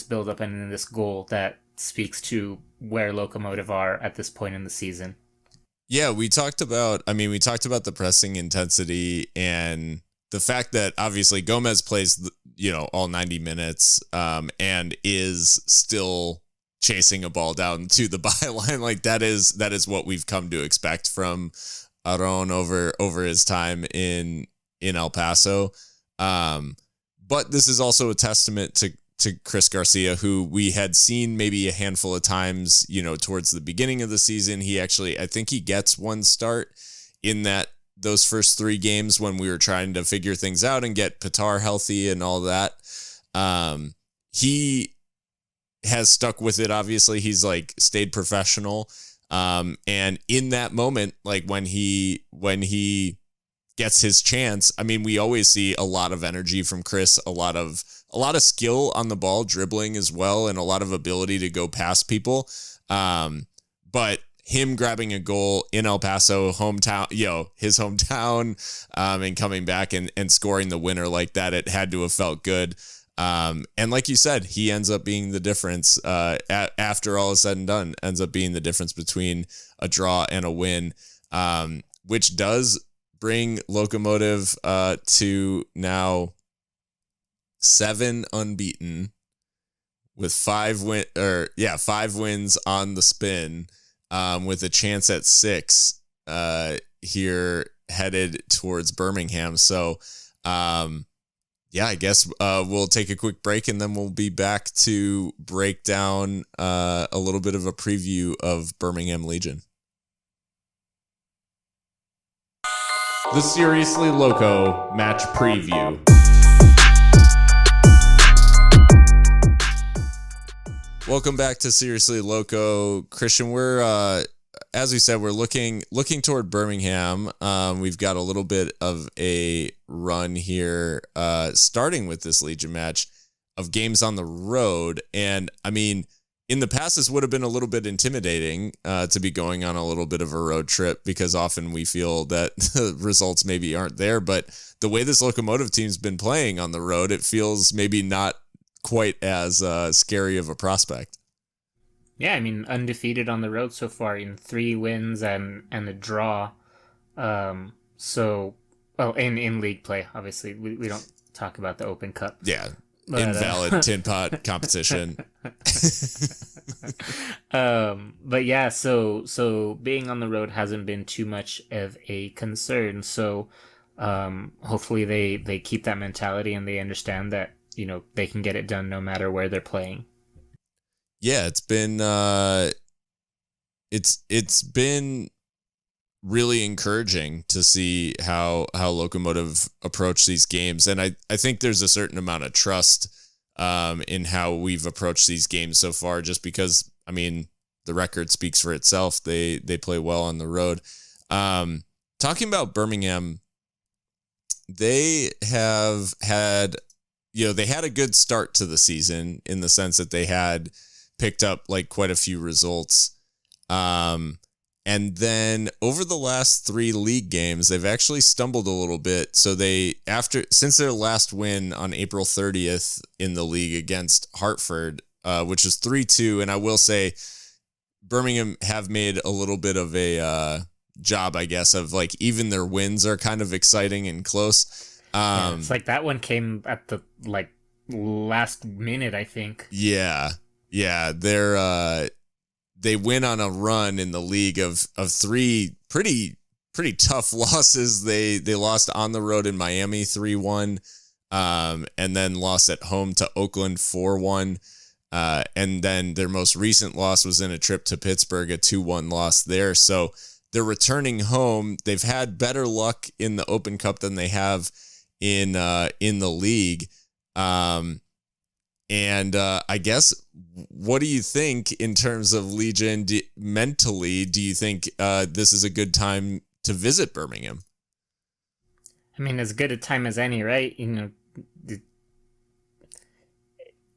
build-up and in this goal that speaks to where Locomotive are at this point in the season. Yeah, we talked about the pressing intensity and the fact that obviously Gomez plays, all 90 minutes and is still chasing a ball down to the byline. Like that is what we've come to expect from Aron over his time in El Paso. But this is also a testament to Chris Garcia, who we had seen maybe a handful of times, towards the beginning of the season. He actually, I think he gets one start in those first 3 games when we were trying to figure things out and get Pitar healthy and all that. He has stuck with it. Obviously, he's like stayed professional. And in that moment, like when he gets his chance, I mean, we always see a lot of energy from Chris, a lot of skill on the ball, dribbling as well, and a lot of ability to go past people. But him grabbing a goal in El Paso, his hometown, and coming back and scoring the winner like that, it had to have felt good. And like you said, he ends up being the difference, after all is said and done, ends up being the difference between a draw and a win, which does bring Locomotive to now 7 unbeaten with 5 wins on the spin, with a chance at 6 here headed towards Birmingham. So, I guess we'll take a quick break and then we'll be back to break down a little bit of a preview of Birmingham Legion. The Seriously Loco match preview. Welcome back to Seriously Loco. Christian, we're as we said, we're looking toward Birmingham. We've got a little bit of a run here, starting with this Legion match of games on the road. And I mean, in the past, this would have been a little bit intimidating to be going on a little bit of a road trip, because often we feel that the results maybe aren't there. But the way this Locomotive team's been playing on the road, it feels maybe not quite as scary of a prospect. Yeah, I mean, undefeated on the road so far in 3 wins and a draw. In league play, obviously, we don't talk about the Open Cup. Yeah, but, invalid tin pot competition. But yeah, so being on the road hasn't been too much of a concern. So hopefully they keep that mentality and they understand that they can get it done no matter where they're playing. Yeah, it's been really encouraging to see how Locomotive approach these games. And I think there's a certain amount of trust in how we've approached these games so far, just because, I mean, the record speaks for itself. They play well on the road. Talking about Birmingham, they have had, they had a good start to the season in the sense that they had picked up like quite a few results. And then over the last 3 league games, they've actually stumbled a little bit. So since their last win on April 30th in the league against Hartford, which is 3-2. And I will say Birmingham have made a little bit of a job, I guess, of like even their wins are kind of exciting and close. It's like that one came at the like last minute, I think. Yeah. They went on a run in the league of 3 pretty tough losses. They lost on the road in Miami 3-1, and then lost at home to Oakland 4-1. And then their most recent loss was in a trip to Pittsburgh, a 2-1 loss there. So they're returning home. They've had better luck in the Open Cup than they have in the league. And I guess, what do you think in terms of Legion mentally? Do you think this is a good time to visit Birmingham? I mean, as good a time as any, right?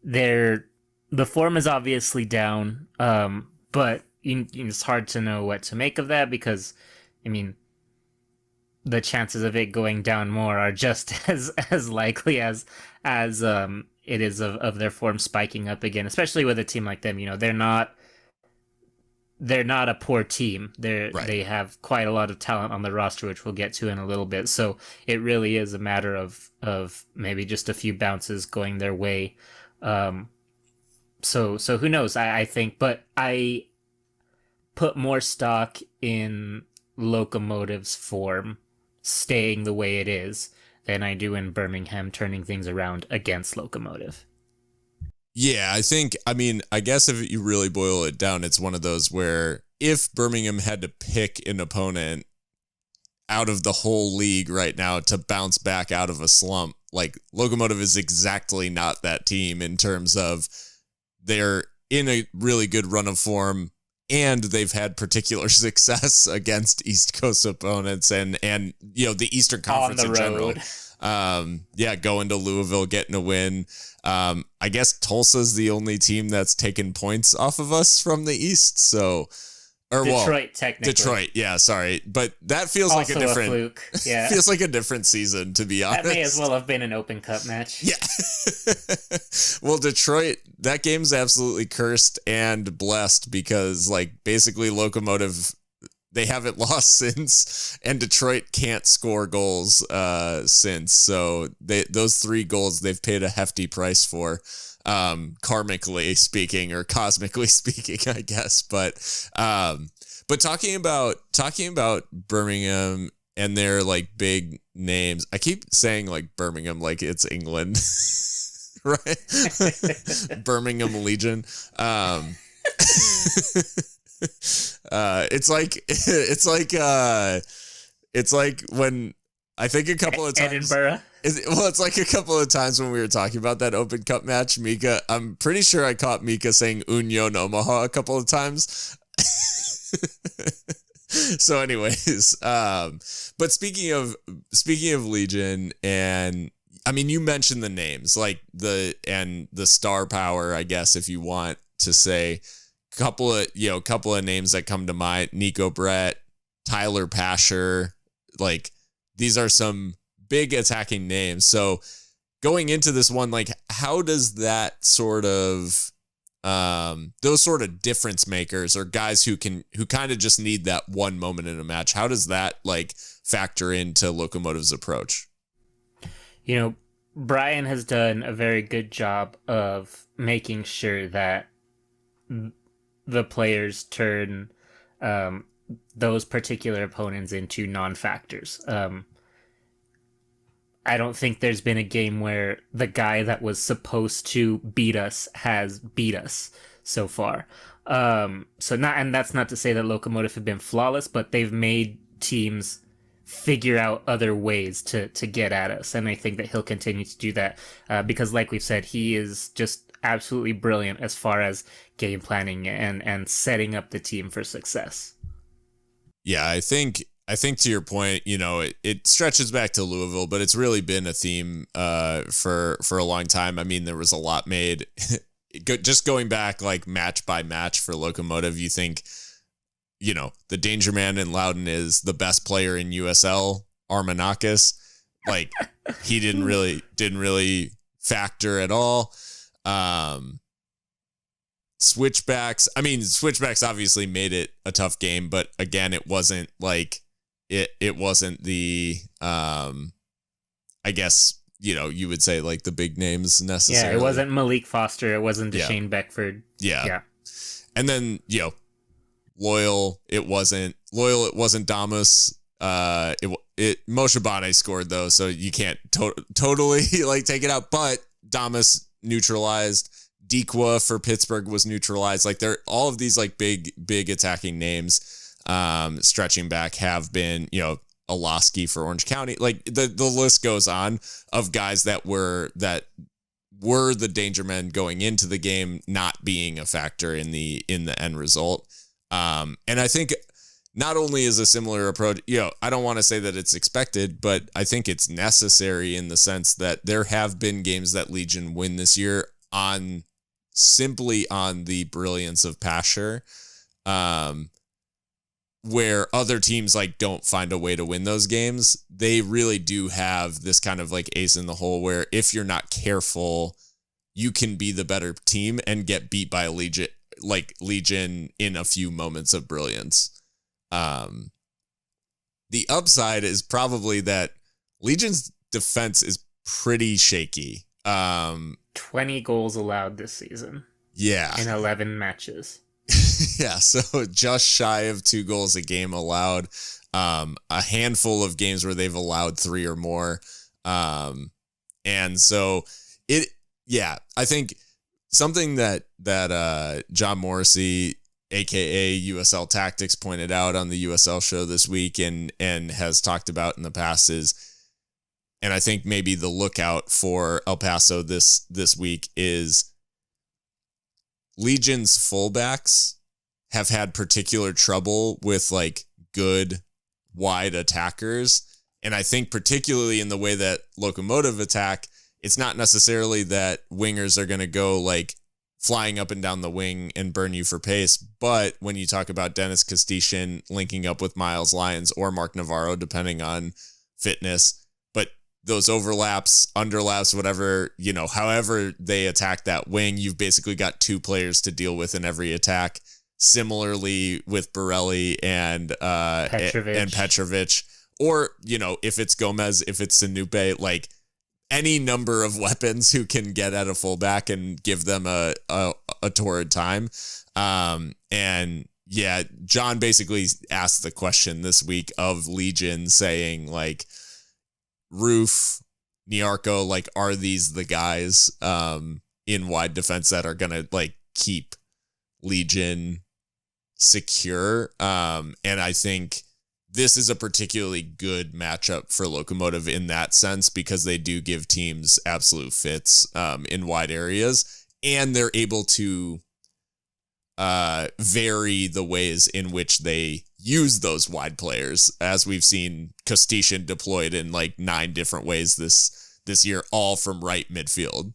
The form is obviously down, but it's hard to know what to make of that because, I mean, the chances of it going down more are just as likely as it is of their form spiking up again, especially with a team like them. They're not a poor team. Right. They have quite a lot of talent on the roster, which we'll get to in a little bit. So it really is a matter of maybe just a few bounces going their way. So who knows? I think, but I put more stock in Locomotive's form staying the way it is than I do in Birmingham turning things around against Locomotive. Yeah, I guess if you really boil it down, it's one of those where if Birmingham had to pick an opponent out of the whole league right now to bounce back out of a slump, like Locomotive is exactly not that team in terms of they're in a really good run of form and they've had particular success against East Coast opponents and the Eastern Conference in general. Going to Louisville, getting a win. I guess Tulsa's the only team that's taken points off of us from the East. So, technically. Detroit, yeah, sorry, but that feels also like a different fluke. Yeah, feels like a different season, to be honest. That may as well have been an Open Cup match. Yeah. Well, Detroit, that game's absolutely cursed and blessed because, like, basically Locomotive, they haven't lost since, and Detroit can't score goals since. So those 3 goals they've paid a hefty price for, karmically speaking or cosmically speaking, I guess. But talking about Birmingham and their like big names, I keep saying like Birmingham like it's England, right? Birmingham Legion. It's like when I think a couple of times Edinburgh. It's like a couple of times when we were talking about that Open Cup match, Mika. I'm pretty sure I caught Mika saying Union Omaha a couple of times. So, anyways, but speaking of Legion, and I mean, you mentioned the names like the star power, I guess, if you want to say. Couple of names that come to mind: Nico Brett, Tyler Pasher. Like, these are some big attacking names. So going into this one, like, how does that sort of those sort of difference makers or guys who kind of just need that one moment in a match, how does that like factor into Locomotive's approach? Brian has done a very good job of making sure that the players turn those particular opponents into non-factors. I don't think there's been a game where the guy that was supposed to beat us has beat us so far. So not, and that's not to say that Locomotive have been flawless, but they've made teams figure out other ways to get at us, and I think that he'll continue to do that because, like we've said, he is just absolutely brilliant as far as game planning and setting up the team for success. Yeah, I think to your point, it stretches back to Louisville, but it's really been a theme for a long time. I mean, there was a lot made. Just going back like match by match for Locomotive, you think, the Danger Man in Loudoun is the best player in USL, Armanakis. Like he didn't really factor at all. Switchbacks obviously made it a tough game, but again, it wasn't like it wasn't the I guess you would say like the big names necessarily. Yeah, it wasn't Malik Foster, it wasn't Deshane Beckford. Yeah. And then Loyal, it wasn't Damas. Moshe Bane scored though, so you can't totally like take it out, but Damas neutralized. Dequa for Pittsburgh was neutralized. Like they're all of these like big attacking names stretching back have been, Olaski for Orange County. Like the list goes on of guys that were the danger men going into the game, not being a factor in the end result. And I think not only is a similar approach, I don't want to say that it's expected, but I think it's necessary in the sense that there have been games that Legion win this year simply on the brilliance of Pasher, where other teams like don't find a way to win those games. They really do have this kind of like ace in the hole where if you're not careful, you can be the better team and get beat by a Legion in a few moments of brilliance. The upside is probably that Legion's defense is pretty shaky. 20 goals allowed this season. Yeah. In 11 matches. Yeah, so just shy of 2 goals a game allowed. A handful of games where they've allowed 3 or more. And so I think something that John Morrissey, aka USL Tactics, pointed out on the USL show this week and has talked about in the past is, and I think maybe the lookout for El Paso this week is Legion's fullbacks have had particular trouble with like good wide attackers. And I think particularly in the way that Locomotive attack, it's not necessarily that wingers are going to go like flying up and down the wing and burn you for pace. But when you talk about Dennis Castician linking up with Miles Lyons or Mark Navarro, depending on fitness, those overlaps, underlaps, whatever, however they attack that wing, you've basically got 2 players to deal with in every attack. Similarly with Borelli and Petrovic. Or, if it's Gomez, if it's Sinupe, like any number of weapons who can get at a fullback and give them a torrid time. And yeah, John basically asked the question this week of Legion saying like, Roof, Niarco, like, are these the guys in wide defense that are gonna like keep Legion secure? And I think this is a particularly good matchup for Locomotive in that sense because they do give teams absolute fits in wide areas, and they're able to vary the ways in which they use those wide players, as we've seen Castician deployed in like 9 different ways this year, all from right midfield.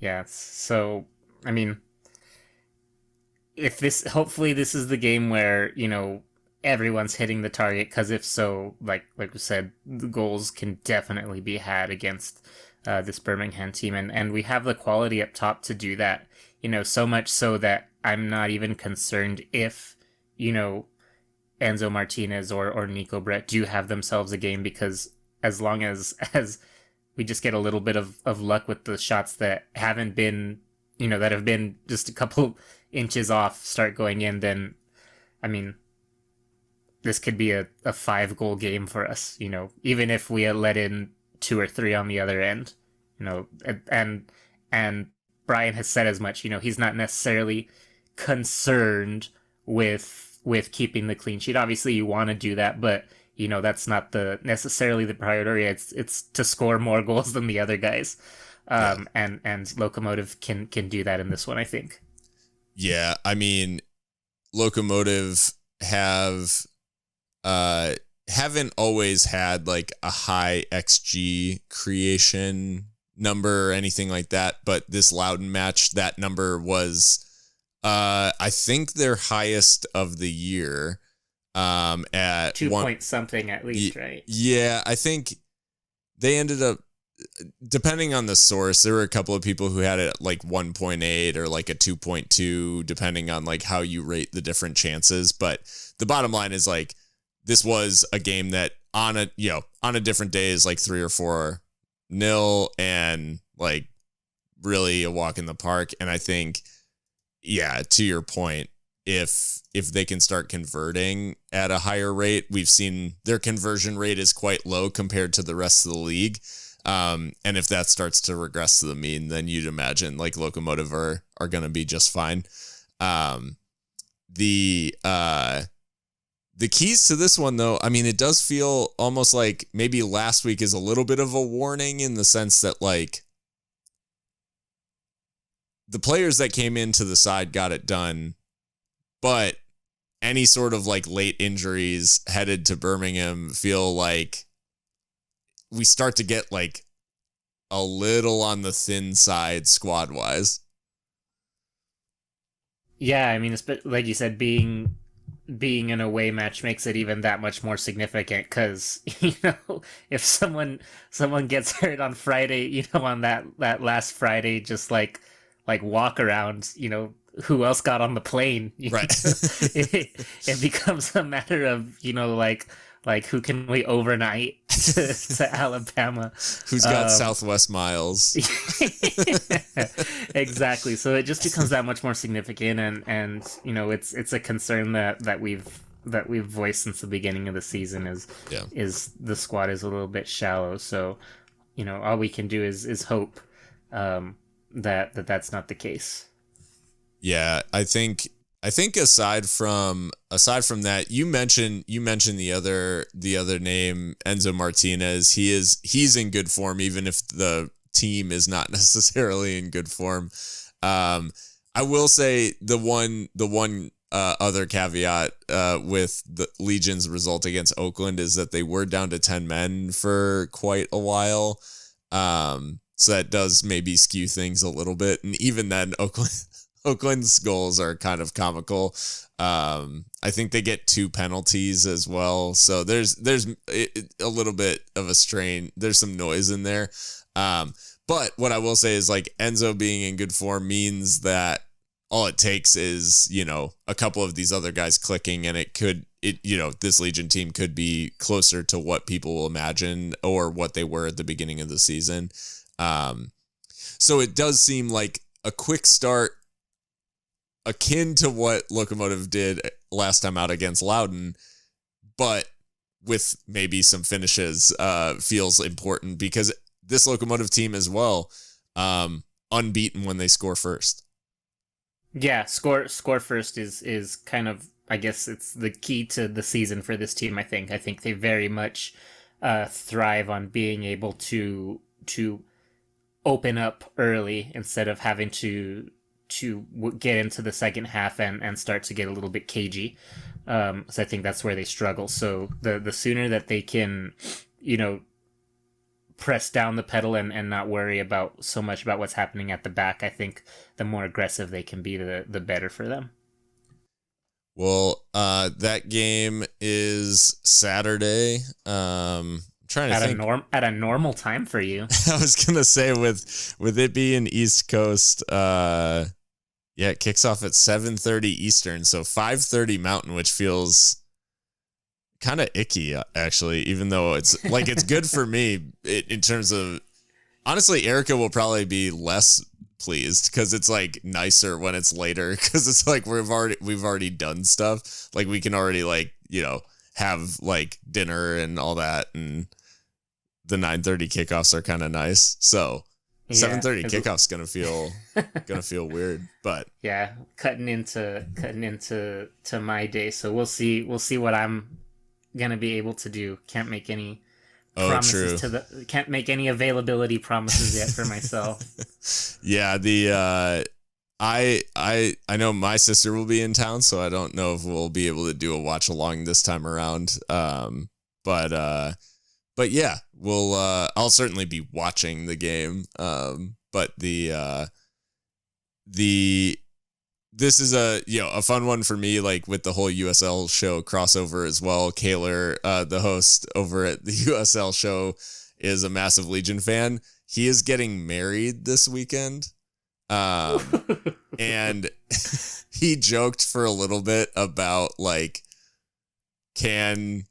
Yeah, so I mean, hopefully this is the game where everyone's hitting the target, because if so, like we said, the goals can definitely be had against this Birmingham team, and we have the quality up top to do that. So much so that I'm not even concerned if Enzo Martinez or Nico Brett do have themselves a game, because as long as we just get a little bit of luck with the shots that haven't been, that have been just a couple inches off start going in, then, I mean, this could be a 5-goal game for us, even if we let in 2 or 3 on the other end. And Brian has said as much. He's not necessarily concerned with keeping the clean sheet. Obviously, you want to do that, but that's not necessarily the priority. It's to score more goals than the other guys. And Locomotive can do that in this one, I think. Yeah, I mean, Locomotive haven't always had like a high XG creation number or anything like that, but this Loudoun match, that number was I think their highest of the year, at 2 point something at least, right? Yeah, I think they ended up, depending on the source, there were a couple of people who had it at like 1.8 or like a 2.2, depending on like how you rate the different chances. But the bottom line is like, this was a game that on a different day is like 3 or 4-0 and like really a walk in the park. And I think, yeah, to your point, if they can start converting at a higher rate, we've seen their conversion rate is quite low compared to the rest of the league. And if that starts to regress to the mean, then you'd imagine like Locomotive are going to be just fine. The keys to this one, though, I mean, it does feel almost like maybe last week is a little bit of a warning in the sense that like the players that came into the side got it done, but any sort of like late injuries headed to Birmingham feel like we start to get like a little on the thin side squad wise. Yeah, I mean, it's like you said, being an away match makes it even that much more significant because if someone gets hurt on Friday, on that last Friday, just like walk around, who else got on the plane? Right. It becomes a matter of like who can we overnight to Alabama? Who's got Southwest miles? Exactly. So it just becomes that much more significant, and it's a concern that we've voiced since the beginning of the season is the squad is a little bit shallow. So all we can do is hope that's not the case. Yeah, I think aside from that, you mentioned the other name, Enzo Martinez. He's in good form, even if the team is not necessarily in good form. I will say the one other caveat with the Legion's result against Oakland is that they were down to 10 men for quite a while. So that does maybe skew things a little bit, and even then, Oakland's goals are kind of comical. I think they get 2 penalties as well. So there's a little bit of a strain. There's some noise in there. But what I will say is like Enzo being in good form means that all it takes is, a couple of these other guys clicking and this Legion team could be closer to what people will imagine or what they were at the beginning of the season. So it does seem like a quick start akin to what Locomotive did last time out against Loudoun, but with maybe some finishes, feels important because this Locomotive team as well, unbeaten when they score first. Yeah, score first is kind of, I guess it's the key to the season for this team. I think they very much thrive on being able to open up early instead of having to get into the second half and start to get a little bit cagey. So I think that's where they struggle. So the sooner that they can, press down the pedal and not worry about so much about what's happening at the back, I think the more aggressive they can be, the better for them. Well, that game is Saturday. Trying to think at a normal time for you. I was gonna say with it being East Coast, it kicks off at 7:30 Eastern, so 5:30 Mountain, which feels kind of icky actually, even though it's like it's good for me in terms of, honestly, Erica will probably be less pleased because it's like nicer when it's later because it's like we've already done stuff, like we can already like have like dinner and all that, and the 9:30 kickoffs are kind of nice. So 7:30 kickoff's gonna feel weird, but yeah, cutting into my day. So we'll see what I'm gonna be able to do. Can't make any promises can't make any availability promises yet for myself. Yeah, I know my sister will be in town, so I don't know if we'll be able to do a watch along this time around. But yeah, I'll certainly be watching the game. But this is a fun one for me, like with the whole USL show crossover as well. Kaylor, the host over at the USL show, is a massive Legion fan. He is getting married this weekend. And he joked for a little bit about like, can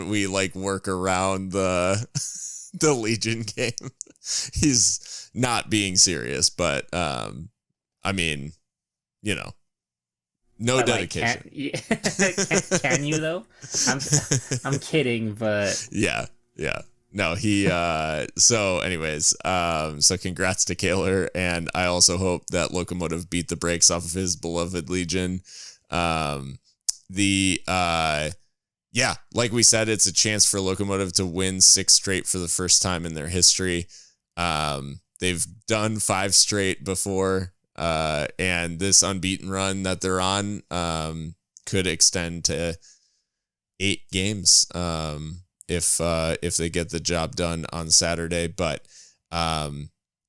we like work around the Legion game? He's not being serious, but I mean, no but dedication. Like, can you though? I'm kidding, but yeah. No, he so anyways, so congrats to Kaylor, and I also hope that Locomotive beat the brakes off of his beloved Legion. Yeah, like we said, it's a chance for Locomotive to win 6 straight for the first time in their history. They've done 5 straight before, and this unbeaten run that they're on could extend to 8 games if they get the job done on Saturday. But yeah,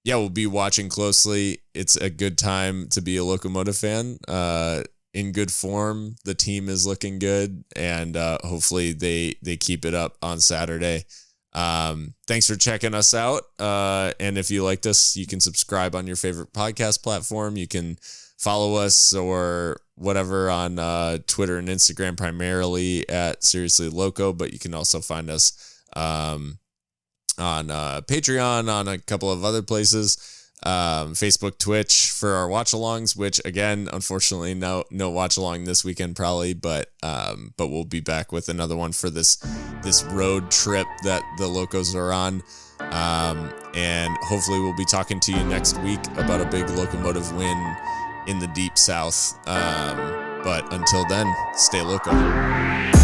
we'll be watching closely. It's a good time to be a Locomotive fan. In good form, the team is looking good, and hopefully they keep it up on Saturday. Thanks for checking us out. And if you liked us, you can subscribe on your favorite podcast platform. You can follow us or whatever on Twitter and Instagram, primarily at Seriously Loco, but you can also find us on Patreon, on a couple of other places, Facebook, Twitch for our watch alongs, which again, unfortunately, no watch along this weekend probably, but we'll be back with another one for this road trip that the Locos are on. And hopefully we'll be talking to you next week about a big Locomotive win in the Deep South. But until then, stay loco.